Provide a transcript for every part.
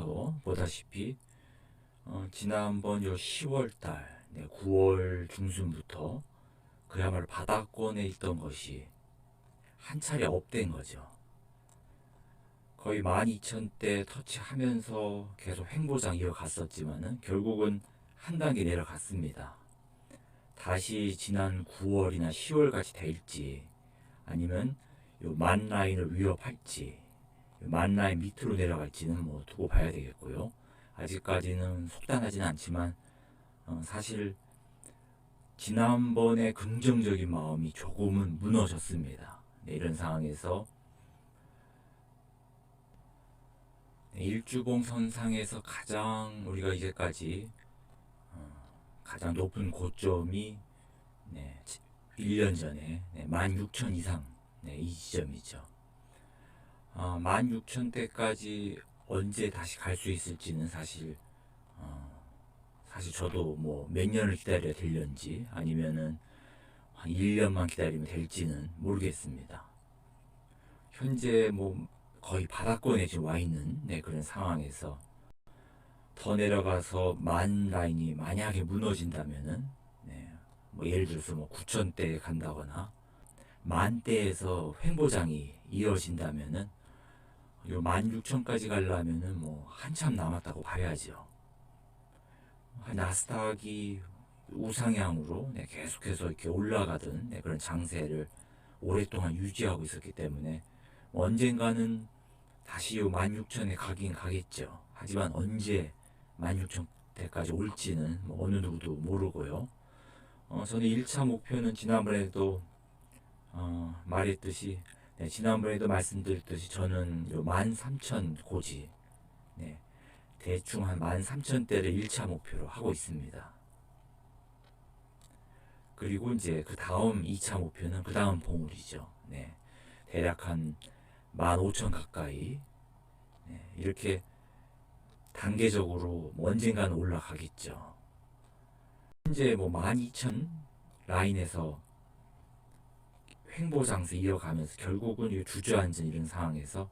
시작해서 보다시피 지난번 요 10월달, 9월 중순부터 그야말로 바닥권에 있던 것이 한 차례 업된 거죠. 거의 12,000대 터치하면서 계속 횡보장 이어갔었지만은 결국은 한 단계 내려갔습니다. 다시 지난 9월이나 10월 같이 될지 아니면 요 만 라인을 위협할지 만 라인 밑으로 내려갈지는 뭐 두고 봐야 되겠고요. 아직까지는 속단하지는 않지만 사실 지난번에 긍정적인 마음이 조금은 무너졌습니다. 이런 상황에서 일주봉 선상에서 가장 우리가 이제까지 가장 높은 고점이 1년 전에 16,000 이상 이 지점이죠. 16,000대까지 언제 다시 갈 수 있을지는 사실 저도 뭐 몇 년을 기다려야 될런지 아니면은 한 1년만 기다리면 될지는 모르겠습니다. 현재 뭐 거의 바닥권에 지금 와 있는 그런 상황에서 더 내려가서 만 라인이 만약에 무너진다면은 뭐 예를 들어서 뭐 9,000대 간다거나 만대에서 횡보장이 이어진다면은 요 16,000까지 가려면은 뭐 한참 남았다고 봐야죠. 나스닥이 우상향으로 계속해서 이렇게 올라가던 그런 장세를 오랫동안 유지하고 있었기 때문에 언젠가는 다시 요 16,000에 가긴 가겠죠. 하지만 언제 16,000대까지 올지는 뭐 어느 누구도 모르고요. 저는 1차 목표는 지난번에도 말했듯이 지난번에도 말씀드렸듯이 저는 요 13,000 고지 대충 한 13,000대를 1차 목표로 하고 있습니다. 그리고 이제 그 다음 2차 목표는 그 다음 봉우리죠. 대략 한 15,000 가까이 이렇게 단계적으로 뭐 언젠가는 올라가겠죠. 현재 뭐 12,000 라인에서 횡보 장세 이어가면서 결국은 이 주저앉은 이런 상황에서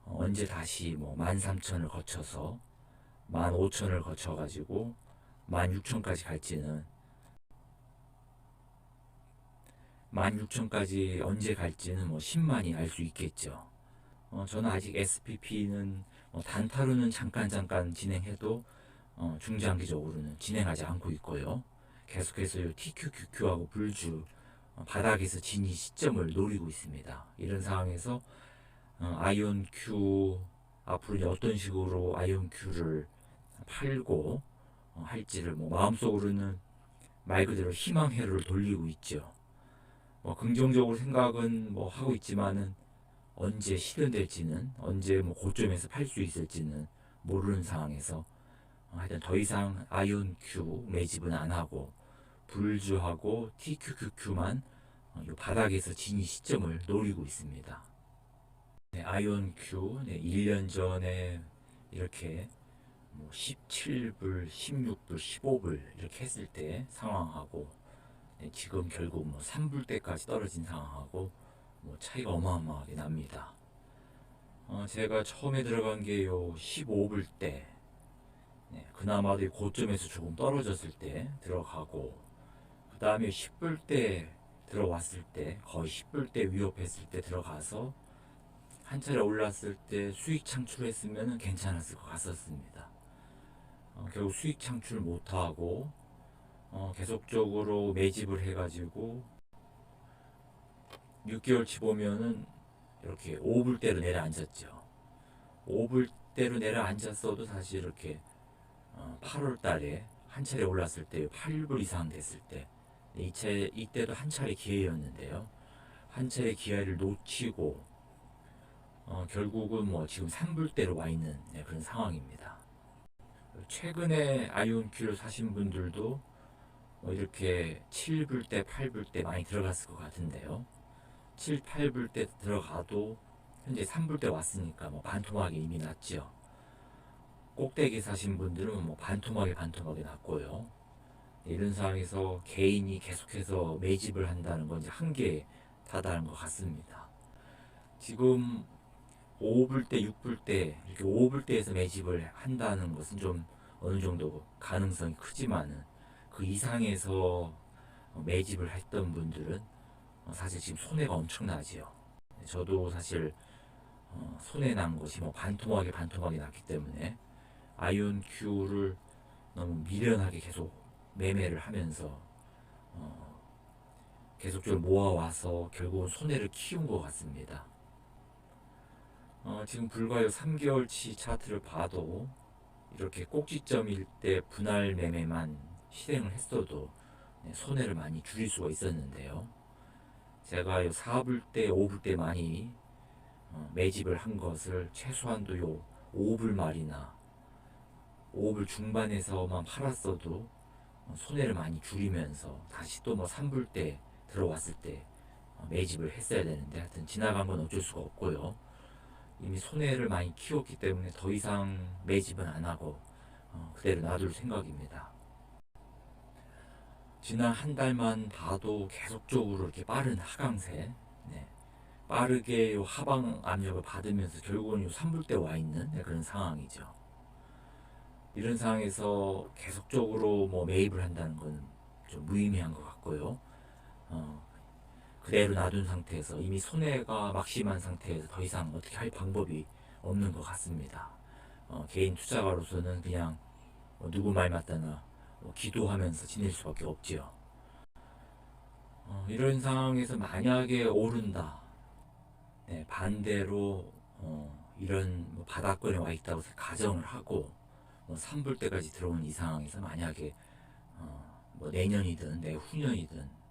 언제 다시 뭐 13,000을 거쳐서 15,000을 거쳐가지고 16,000까지 갈지는 16,000까지 언제 갈지는 뭐 10만이 알 수 있겠죠. 저는 아직 SPP는 단타로는 잠깐 진행해도 중장기적으로는 진행하지 않고 있고요. 계속해서 요 TQQQ하고 불주 바닥에서 진입 시점을 노리고 있습니다. 이런 상황에서 아이온 Q 앞으로 어떤 식으로 아이온 Q를 팔고 할지를 뭐 마음속으로는 말 그대로 희망 회로를 돌리고 있죠. 뭐 긍정적으로 생각은 뭐 하고 있지만은 언제 실현될지는 언제 뭐 고점에서 팔 수 있을지는 모르는 상황에서 하여튼 더 이상 아이온 Q 매집은 안 하고 불주하고 TQQQ만 이 바닥에서 진입 시점을 노리고 있습니다. 아이온 Q 1년 전에 이렇게 뭐 17불, 16불, 15불 이렇게 했을 때 상황하고 지금 결국 뭐 3불대까지 떨어진 상황하고 뭐 차이가 어마어마하게 납니다. 제가 처음에 들어간 게 요 15불대 그나마도 고점에서 조금 떨어졌을 때 들어가고 그 다음에 10불대 들어왔을 때 거의 10불대 위협했을 때 들어가서 한 차례 올랐을 때 수익 창출했으면 괜찮았을 것 같았습니다. 결국 수익 창출 못하고 계속적으로 매집을 해가지고 6개월치 보면은 이렇게 5불대로 내려앉았죠. 5불대로 내려앉았어도 사실 이렇게 8월 달에 한 차례 올랐을 때 8불 이상 됐을 때 이때도 한 차례 기회였는데요. 한 차례 기회를 놓치고 결국은 뭐 지금 3불대로 와 있는 그런 상황입니다. 최근에 아이온큐를 사신 분들도 뭐 이렇게 7불대, 8불대 많이 들어갔을 것 같은데요. 7, 8불대 들어가도 현재 3불대 왔으니까 뭐 반토막이 이미 났죠. 꼭대기 사신 분들은 뭐 반토막에 났고요. 이런 상황에서 개인이 계속해서 매집을 한다는 건 이제 한계에 다다른 것 같습니다. 지금 5불대, 6불대 이렇게 5불대에서 매집을 한다는 것은 좀 어느 정도 가능성이 크지만은 그 이상에서 매집을 했던 분들은 사실 지금 손해가 엄청나지요. 저도 사실 손해 난 것이 뭐 반토막이 났기 때문에 아이온 Q를 너무 미련하게 계속 매매를 하면서 계속적으로 모아와서 결국은 손해를 키운 것 같습니다. 지금 불과 3개월치 차트를 봐도 이렇게 꼭지점일 때 분할 매매만 실행을 했어도 손해를 많이 줄일 수가 있었는데요. 제가 4불대, 5불대 많이 매집을 한 것을 최소한도 5불 말이나 5불 중반에서만 팔았어도 손해를 많이 줄이면서 다시 또 뭐 3불대 들어왔을 때 매집을 했어야 되는데 하여튼 지나간 건 어쩔 수가 없고요. 이미 손해를 많이 키웠기 때문에 더 이상 매집은 안 하고 그대로 놔둘 생각입니다. 지난 한 달만 봐도 계속적으로 이렇게 빠른 하강세, 네, 빠르게 하방 압력을 받으면서 결국은 3불대 와 있는 그런 상황이죠. 이런 상황에서 계속적으로 뭐 매입을 한다는 건 좀 무의미한 것 같고요. 그대로 놔둔 상태에서 이미 손해가 막심한 상태에서 더 이상 어떻게 할 방법이 없는 것 같습니다. 개인 투자가로서는 그냥 누구 말 맞다나 기도하면서 지낼 수밖에 없지요. 이런 상황에서 만약에 오른다, 네, 반대로 이런 뭐 바닥권에 와 있다고 가정을 하고 3불대까지 들어온 이 상황에서 만약에 뭐 내년이든 내후년이든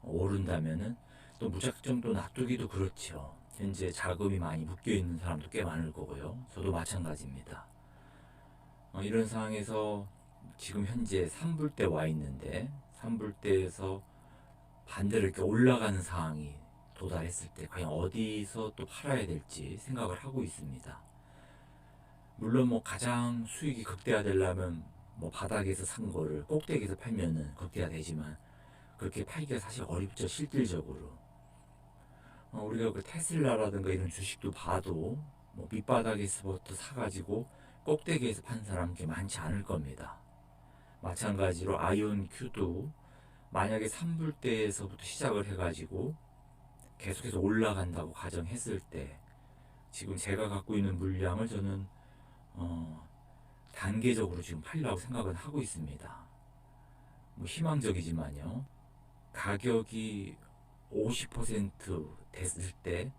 오른다면은 또 무작정 또 놔두기도 그렇죠. 현재 자금이 많이 묶여 있는 사람도 꽤 많을 거고요. 저도 마찬가지입니다. 이런 상황에서 지금 현재 3불대 와 있는데 3불대에서 반대로 이렇게 올라가는 상황이 도달했을 때 과연 어디서 또 팔아야 될지 생각을 하고 있습니다. 물론 뭐 가장 수익이 극대화되려면 뭐 바닥에서 산 거를 꼭대기에서 팔면은 극대화되지만 그렇게 팔기가 사실 어렵죠. 실질적으로 우리가 그 테슬라라든가 이런 주식도 봐도 뭐 밑바닥에서부터 사가지고 꼭대기에서 판 사람 게 많지 않을 겁니다. 마찬가지로 아이온 Q도 만약에 3불대에서부터 시작을 해가지고 계속해서 올라간다고 가정했을 때 지금 제가 갖고 있는 물량을 저는 단계적으로 지금 팔려고 생각은 하고 있습니다. 뭐 희망적이지만요. 가격이 50% 됐을 때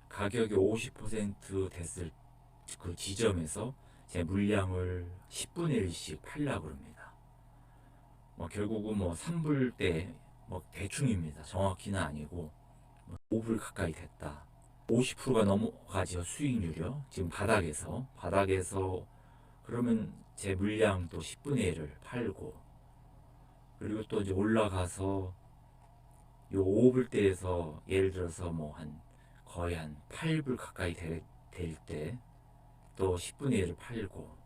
가격이 50% 됐을 그 지점에서 제 물량을 10분의 1씩 팔려고 합니다. 결국은 뭐 3불대 뭐 대충입니다. 정확히는 아니고 5불 가까이 됐다. 50%가 넘어가죠. 수익률이요. 지금 바닥에서 그러면 제 물량 또 10분의 1을 팔고 그리고 또 이제 올라가서 요 5불대에서 예를 들어서 뭐 거의 한 8불 가까이 될 때 또 10분의 1을 팔고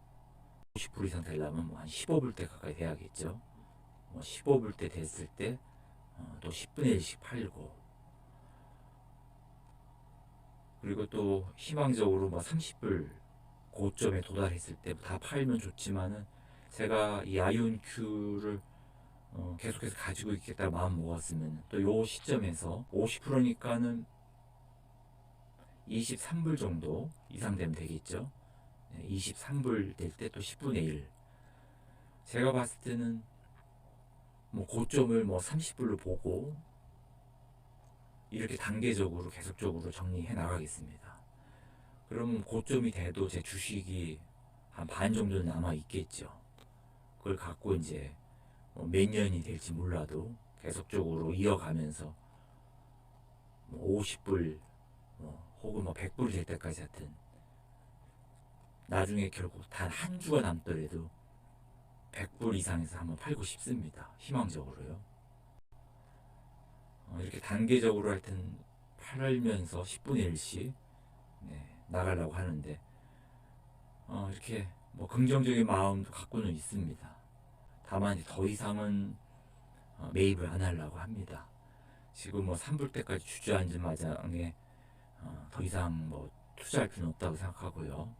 50불 이상 되려면 뭐 한 15불대 가까이 돼야겠죠. 15불대 됐을 때 또 10분의 1씩 팔고 그리고 또 희망적으로 뭐 30불 고점에 도달했을 때 다 팔면 좋지만은 제가 이 아이온 Q를 계속해서 가지고 있겠다 마음 먹었으면 또 요 시점에서 50%니까는 23불 정도 이상 되면 되겠죠. 23불 될 때 또 10분의 1. 제가 봤을 때는 뭐 고점을 뭐 30불로 보고 이렇게 단계적으로 계속적으로 정리해 나가겠습니다. 그럼 고점이 돼도 제 주식이 한 반 정도는 남아 있겠죠. 그걸 갖고 이제 몇 년이 될지 몰라도 계속적으로 이어가면서 50불 혹은 100불이 될 때까지 하여튼 나중에 결국 단 한 주가 남더라도 100불 이상에서 한번 팔고 싶습니다. 희망적으로요. 이렇게 단계적으로 하여튼 팔면서 10분의 1씩 나가려고 하는데 이렇게 뭐 긍정적인 마음도 갖고는 있습니다. 다만 더 이상은 매입을 안 하려고 합니다. 지금 뭐 3불 때까지 주저앉은 마당에 더 이상 뭐 투자할 필요는 없다고 생각하고요.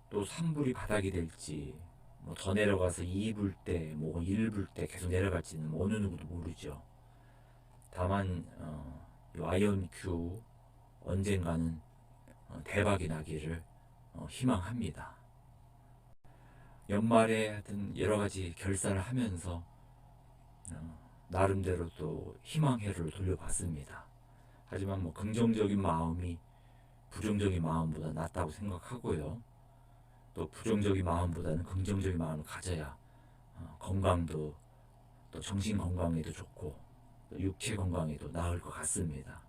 또 3불이 바닥이 될지 뭐 더 내려가서 2불 때, 뭐 1불 때 계속 내려갈지는 뭐 어느 누구도 모르죠. 다만 이 IonQ 언젠가는 대박이 나기를 희망합니다. 연말에 하여튼 여러 가지 결산을 하면서 나름대로 또 희망회로를 돌려봤습니다. 하지만 뭐 긍정적인 마음이 부정적인 마음보다 낫다고 생각하고요. 또 부정적인 마음보다는 긍정적인 마음을 가져야 건강도 또 정신 건강에도 좋고 또 육체 건강에도 나을 것 같습니다.